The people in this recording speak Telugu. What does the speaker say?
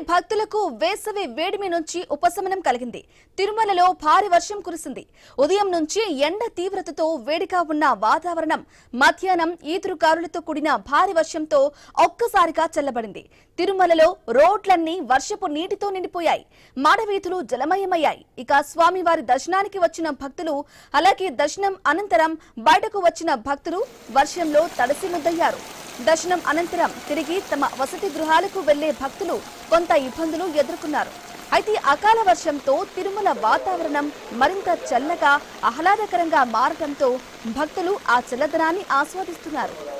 భక్తులకు వేసవి వేడిమి నుంచి ఉపశమనం కలిగింది. తిరుమలలో భారీ వర్షం కురిసింది. ఉదయం నుంచి ఎండ తీవ్రతతో వేడిగా ఉన్న వాతావరణం మధ్యాహ్నం ఈదురుగాలులతో కూడిన భారీ వర్షంతో ఒక్కసారిగా చల్లబడింది. తిరుమలలో రోడ్లన్నీ వర్షపు నీటితో నిండిపోయాయి. మాడవీధులు జలమయమయ్యాయి. ఇక స్వామివారి దర్శనానికి వచ్చిన భక్తులు, అలాగే దర్శనం అనంతరం బయటకు వచ్చిన భక్తులు వర్షంలో తడిసి ముద్దయ్యారు. దర్శనం అనంతరం తిరిగి తమ వసతి గృహాలకు వెళ్లే భక్తులు కొంత ఇబ్బందులు ఎదుర్కొన్నారు. అయితే అకాల వర్షంతో తిరుమల వాతావరణం మరింత చల్లగా ఆహ్లాదకరంగా మారడంతో భక్తులు ఆ చల్లదనాన్ని ఆస్వాదిస్తున్నారు.